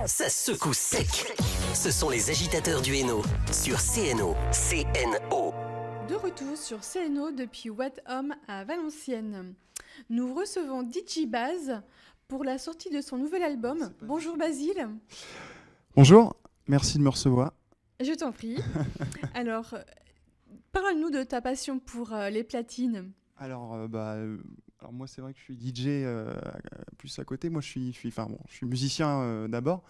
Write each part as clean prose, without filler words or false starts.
Ça secoue sec. Ce sont les agitateurs du Hainaut sur CNO. CNO. De retour sur CNO depuis What Home à Valenciennes. Nous recevons DJ Baz pour la sortie de son nouvel album. Bonjour Basile. Bonjour, merci de me recevoir. Je t'en prie. Alors, parle-nous de ta passion pour les platines. Alors moi c'est vrai que je suis DJ plus à côté. Moi je suis musicien d'abord.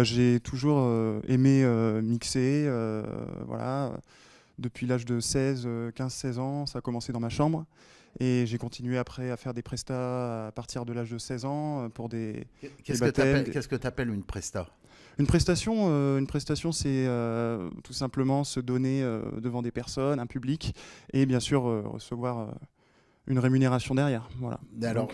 J'ai toujours aimé mixer, voilà. Depuis l'âge de 15-16 ans, ça a commencé dans ma chambre. Et j'ai continué après à faire des prestats à partir de l'âge de 16 ans pour des baptêmes. Qu'est-ce que tu appelles une presta ? Une prestation, c'est tout simplement se donner devant des personnes, un public, et bien sûr recevoir une rémunération derrière. Voilà. Alors,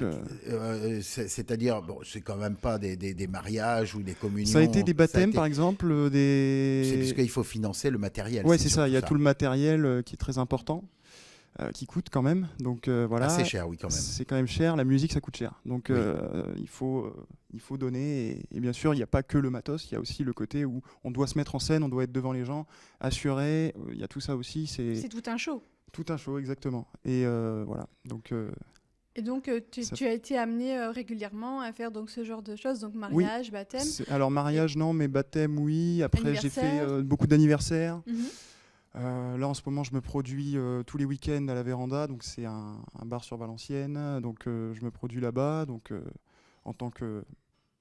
c'est-à-dire, bon, c'est quand même pas des mariages ou des communions. Ça a été des baptêmes, par exemple, C'est parce qu'il faut financer le matériel. Ouais, c'est ça. Il y a tout le matériel qui est très important. Qui coûte quand même, donc voilà. Assez cher, oui, quand même. C'est quand même cher, la musique ça coûte cher, donc oui. il faut donner, et bien sûr il n'y a pas que le matos, il y a aussi le côté où on doit se mettre en scène, on doit être devant les gens, assuré, il y a tout ça aussi. C'est tout un show. Tout un show, exactement, et voilà. Donc, et donc tu as été amené régulièrement à faire donc, ce genre de choses, donc mariage, oui. Baptême. Alors mariage non, mais baptême oui, après j'ai fait beaucoup d'anniversaires. Là en ce moment je me produis tous les week-ends à la Véranda, donc c'est un bar sur Valenciennes, donc je me produis là-bas, donc en tant que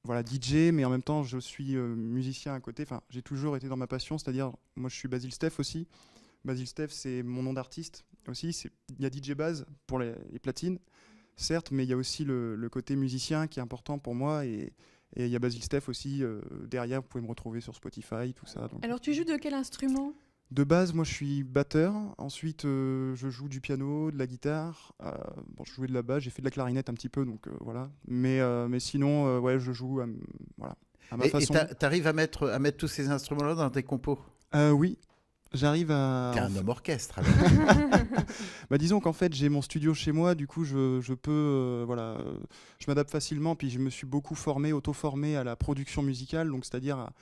DJ, mais en même temps je suis musicien à côté. Enfin, j'ai toujours été dans ma passion, c'est-à-dire moi je suis Basile Steph aussi. Basile Steph c'est mon nom d'artiste aussi. Il y a DJ Baz pour les platines, certes, mais il y a aussi le côté musicien qui est important pour moi, et il y a Basile Steph aussi derrière. Vous pouvez me retrouver sur Spotify, tout ça. Donc. Alors tu joues de quel instrument ? De base, moi je suis batteur, ensuite je joue du piano, de la guitare, je jouais de la basse, j'ai fait de la clarinette un petit peu, donc voilà. Mais sinon, ouais, je joue voilà, à ma façon. Et t'arrives à mettre tous ces instruments-là dans tes compos ? Oui, j'arrive à... T'es un homme orchestre alors. Disons qu'en fait j'ai mon studio chez moi, du coup je peux, je m'adapte facilement, puis je me suis beaucoup auto-formé à la production musicale, donc c'est-à-dire à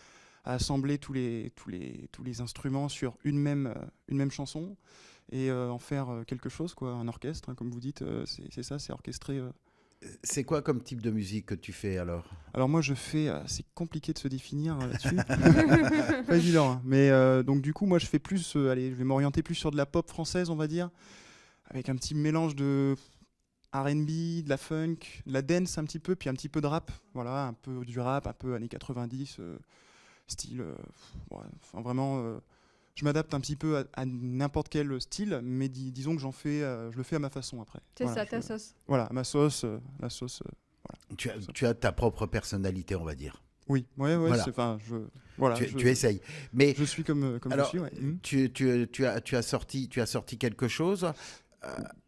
assembler tous les instruments sur une même chanson et en faire quelque chose, quoi, un orchestre, hein, comme vous dites, c'est ça, c'est orchestré. C'est quoi comme type de musique que tu fais alors ? Alors moi je fais, c'est compliqué de se définir là-dessus, pas évident, hein. Mais donc du coup moi je fais plus, je vais m'orienter plus sur de la pop française, on va dire, avec un petit mélange de R&B, de la funk, de la dance un petit peu, puis un petit peu de rap, voilà, un peu du rap, un peu années 90, style, vraiment, je m'adapte un petit peu à n'importe quel style, mais disons que je le fais à ma façon après. C'est ça, ta sauce. Voilà, ma sauce, la sauce. Voilà. Tu as ta propre personnalité, on va dire. Oui, ouais, voilà. Tu essayes. Mais je suis comme alors, je suis. Ouais. Tu as sorti quelque chose.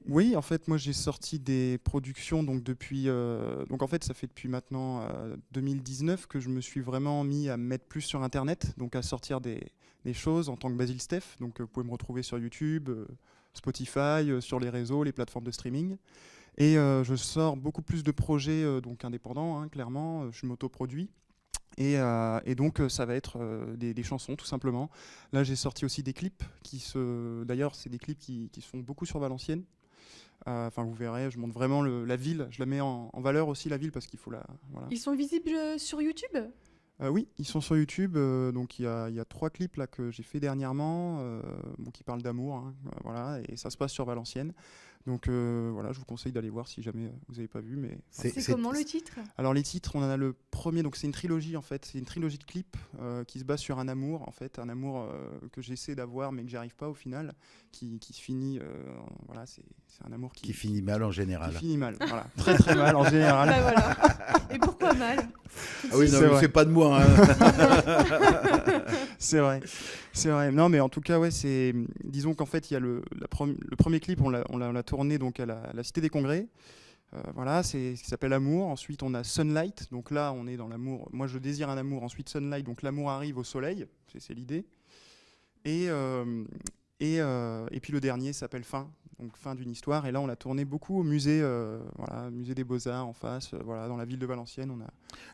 Oui, en fait, moi j'ai sorti des productions donc depuis. Donc en fait, ça fait depuis maintenant 2019 que je me suis vraiment mis à me mettre plus sur Internet, donc à sortir des choses en tant que Basile Steph. Donc vous pouvez me retrouver sur YouTube, Spotify, sur les réseaux, les plateformes de streaming. Et je sors beaucoup plus de projets donc indépendants, hein, clairement. Je m'autoproduis. Et donc ça va être des chansons tout simplement. Là j'ai sorti aussi des clips d'ailleurs c'est des clips qui se font beaucoup sur Valenciennes. Enfin vous verrez, je montre vraiment la ville, je la mets en valeur aussi, la ville, parce qu'il faut voilà. Ils sont visibles sur YouTube ? Oui, ils sont sur YouTube. Donc il y a 3 clips là que j'ai fait dernièrement, qui parlent d'amour, hein, voilà, et ça se passe sur Valenciennes. Donc voilà, je vous conseille d'aller voir si jamais vous n'avez pas vu. Mais c'est comment le titre ? Alors les titres, on en a le premier, donc c'est une trilogie en fait, c'est une trilogie de clips qui se base sur un amour en fait, un amour que j'essaie d'avoir mais que j'arrive pas au final, qui se finit, voilà, c'est un amour qui finit mal en général. Qui finit mal, voilà, très très mal en général. Bah voilà. Et pourquoi mal ? Ah oui, non, c'est pas de moi. Hein. C'est vrai. Non, mais en tout cas, ouais, disons qu'en fait, il y a le premier clip, on l'a tourné donc à la Cité des Congrès. Voilà, c'est ce qui s'appelle Amour. Ensuite, on a Sunlight. Donc là, on est dans l'amour. Moi, je désire un amour. Ensuite, Sunlight. Donc l'amour arrive au soleil. C'est l'idée. Et puis le dernier s'appelle Fin. donc fin d'une histoire. Et là, on l'a tourné beaucoup au musée, voilà, musée des Beaux-Arts en face, voilà, dans la ville de Valenciennes.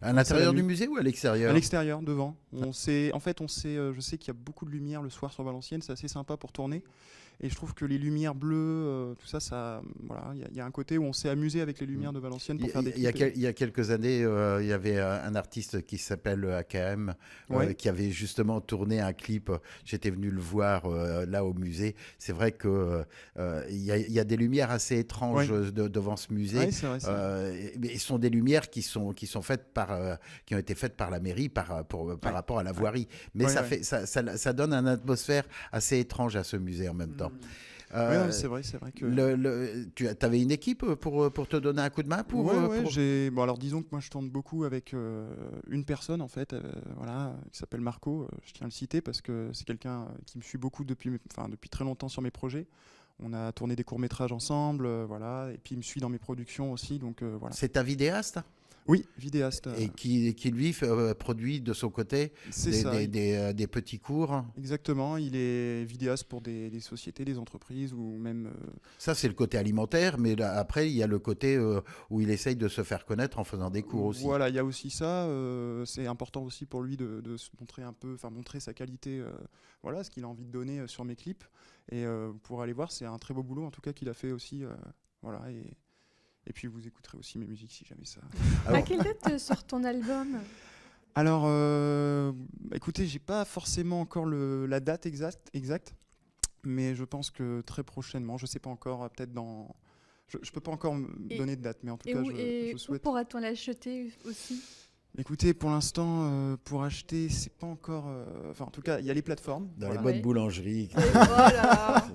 À l'intérieur du musée ou à l'extérieur? À l'extérieur, devant. Je sais qu'il y a beaucoup de lumière le soir sur Valenciennes, c'est assez sympa pour tourner. Et je trouve que les lumières bleues, tout ça, voilà, il y a un côté où on s'est amusé avec les lumières de Valenciennes pour faire des clips. Il y a quelques années, il y avait un artiste qui s'appelle AKM, qui avait justement tourné un clip. J'étais venu le voir là au musée. C'est vrai que il y a des lumières assez étranges devant ce musée. Ouais, c'est vrai, mais ce sont des lumières qui sont faites qui ont été faites par la mairie par rapport à la voirie. Mais ça donne une atmosphère assez étrange à ce musée en même temps. Non, c'est vrai que... Tu avais une équipe pour te donner un coup de main Bon, alors disons que moi je tourne beaucoup avec une personne en fait, voilà, qui s'appelle Marco, je tiens à le citer parce que c'est quelqu'un qui me suit beaucoup depuis très longtemps sur mes projets. On a tourné des courts-métrages ensemble, voilà, et puis il me suit dans mes productions aussi, donc voilà. C'est un vidéaste ? Oui, vidéaste. Et qui lui produit de son côté des petits cours. Exactement, il est vidéaste pour des sociétés, des entreprises ou même... Ça, c'est le côté alimentaire, mais là, après, il y a le côté où il essaye de se faire connaître en faisant des cours aussi. Voilà, il y a aussi ça. C'est important aussi pour lui de se montrer un peu, montrer sa qualité, voilà, ce qu'il a envie de donner sur mes clips. Et pour aller voir, c'est un très beau boulot en tout cas qu'il a fait aussi. Voilà, et puis vous écouterez aussi mes musiques si jamais ça... À quelle date sort ton album ? Alors, écoutez, j'ai pas forcément encore la date exacte, mais je pense que très prochainement, je sais pas encore, peut-être dans... Je peux pas encore donner de date, mais en tout cas, je souhaite... Où pourra-t-on l'acheter aussi ? Écoutez, pour l'instant, pour acheter, c'est pas encore... en tout cas, il y a les plateformes. Dans les bonnes boulangeries. Voilà.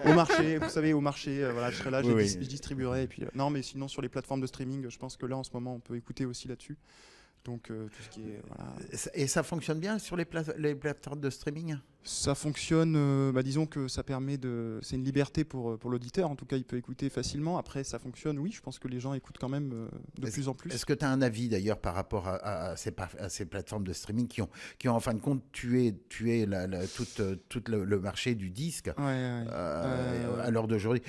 Au marché, vous savez, au marché, voilà, je serai là, Oui, je distribuerai. Et puis, non, mais sinon, sur les plateformes de streaming, je pense que là, en ce moment, on peut écouter aussi là-dessus. Donc, tout ce qui est... Voilà. Et ça fonctionne bien sur les plateformes de streaming ? Ça fonctionne, disons que ça permet de... C'est une liberté pour l'auditeur, en tout cas il peut écouter facilement. Après ça fonctionne, oui, je pense que les gens écoutent quand même de plus en plus. Est-ce que tu as un avis d'ailleurs par rapport à ces plateformes de streaming qui ont en fin de compte tué tout le marché du disque à l'heure d'aujourd'hui ?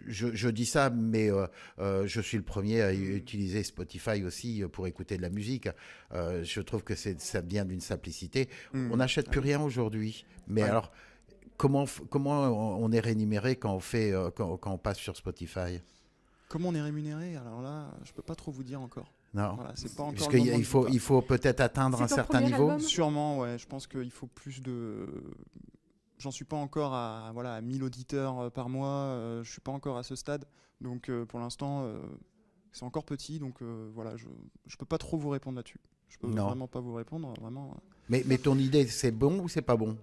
Je dis ça, mais je suis le premier à utiliser Spotify aussi pour écouter de la musique. Je trouve que ça vient d'une simplicité. On n'achète plus rien aujourd'hui. Mais alors, comment on est rémunéré quand on passe sur Spotify ? Comment on est rémunéré ? Alors là, je peux pas trop vous dire encore. Non. Voilà, c'est pas encore. Parce qu'il faut peut-être atteindre un certain niveau. Sûrement, ouais. Je pense qu'il faut plus de. J'en suis pas encore à 1000 auditeurs par mois. Je suis pas encore à ce stade. Donc pour l'instant, c'est encore petit. Donc voilà, je peux pas trop vous répondre là-dessus. Je peux vraiment pas vous répondre, vraiment. Mais ton idée, c'est bon ou c'est pas bon ?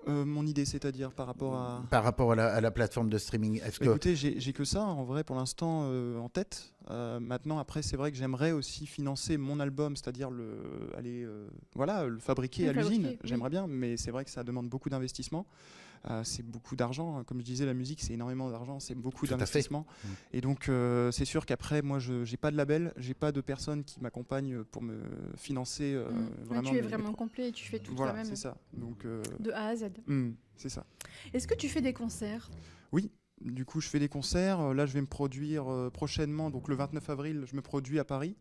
Mon idée, c'est-à-dire par rapport à... Par rapport à la plateforme de streaming. Écoutez, j'ai que ça, en vrai, pour l'instant, en tête. Maintenant, après, c'est vrai que j'aimerais aussi financer mon album, c'est-à-dire le fabriquer à l'usine. J'aimerais bien, mais c'est vrai que ça demande beaucoup d'investissement. C'est beaucoup d'argent. Comme je disais, la musique, c'est énormément d'argent, c'est beaucoup d'investissement. Et donc, c'est sûr qu'après, moi, je n'ai pas de label, j'ai pas de personne qui m'accompagne pour me financer vraiment. Tu es vraiment complet et tu fais tout toi-même. C'est ça. Donc, de A à Z. C'est ça. Est-ce que tu fais des concerts ? Oui. Du coup, je fais des concerts. Là, je vais me produire prochainement. Donc, le 29 avril, je me produis à Paris.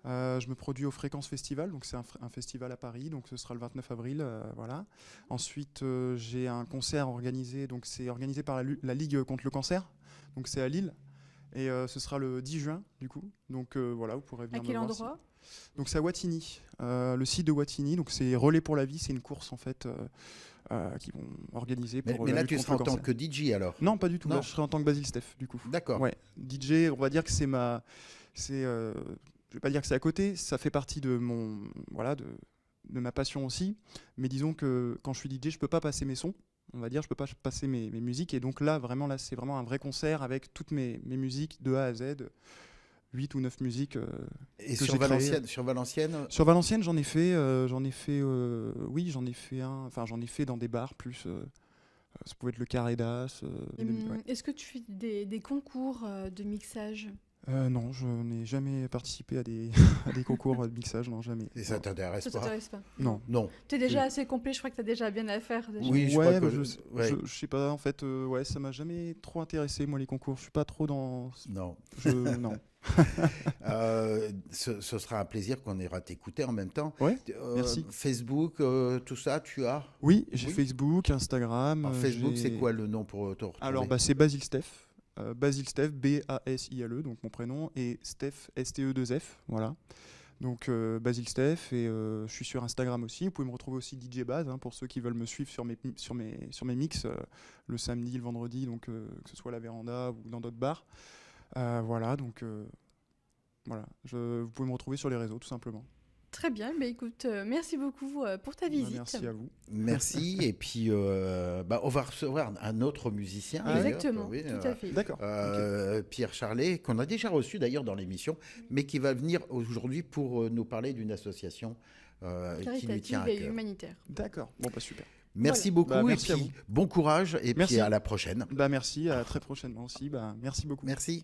Je me produis au Fréquences Festival, donc c'est un festival à Paris, donc ce sera le 29 avril, voilà. Ensuite, j'ai un concert organisé, donc c'est organisé par la Ligue contre le cancer, donc c'est à Lille, et ce sera le 10 juin, du coup. Donc voilà, vous pourrez venir me voir. À quel endroit ? Donc c'est à Wattignies, le site de Wattignies, donc c'est Relais pour la vie, c'est une course en fait qui vont organiser pour mais là, tu seras en tant que DJ alors ? Non, pas du tout, là je serai en tant que Basile Steph, du coup. D'accord. Ouais, DJ, on va dire que c'est je vais pas dire que c'est à côté, ça fait partie de ma passion aussi, mais disons que quand je suis DJ, je peux pas passer mes sons, on va dire, je peux pas passer mes musiques, et donc là, c'est vraiment un vrai concert avec toutes mes musiques de A à Z, 8 ou 9 musiques. Et sur Valenciennes, Sur Valenciennes, j'en ai fait dans des bars plus. Ça pouvait être le Carré d'As. Est-ce que tu fais des concours de mixage ? Non, je n'ai jamais participé à des, à des concours de mixage, non, jamais. Et ça t'intéresse Ça pas? t'intéresse pas? Non. Non. Tu es déjà assez complet, je crois que tu as déjà bien à faire. Déjà. Oui, je Ouais, crois bah, que ouais. je sais pas, en fait, ouais, ça m'a jamais trop intéressé, moi, les concours. Je suis pas trop dans... Non. Non. Ce sera un plaisir qu'on ira t'écouter en même temps. Ouais, merci. Facebook, tout ça, tu as? Oui, j'ai Oui. Facebook, Instagram. Alors, Facebook, c'est quoi le nom pour te retrouver? Alors, bah, c'est Basile Steph. Basile Steph, B-A-S-I-L-E, donc mon prénom, et Steph, S-T-E-2-F, voilà. Donc Basile Steph, et je suis sur Instagram aussi. Vous pouvez me retrouver aussi DJ Baz, hein, pour ceux qui veulent me suivre sur mes mix le samedi, le vendredi, donc que ce soit à la véranda ou dans d'autres bars. Voilà, donc voilà. Vous pouvez me retrouver sur les réseaux, tout simplement. Très bien, bah écoute, merci beaucoup pour ta visite. Merci à vous. Merci. Et puis, on va recevoir un autre musicien. d'ailleurs. Exactement, Oui, tout à fait. D'accord. Ok. Pierre Charlet, qu'on a déjà reçu d'ailleurs dans l'émission, mais qui va venir aujourd'hui pour nous parler d'une association qui lui tient Caritative à et cœur. humanitaire. D'accord. Bon, bah super. Merci Voilà. beaucoup Bah, et merci à puis vous. bon courage et Merci. puis à la prochaine. Bah merci, à très prochainement aussi. Bah merci beaucoup. Merci.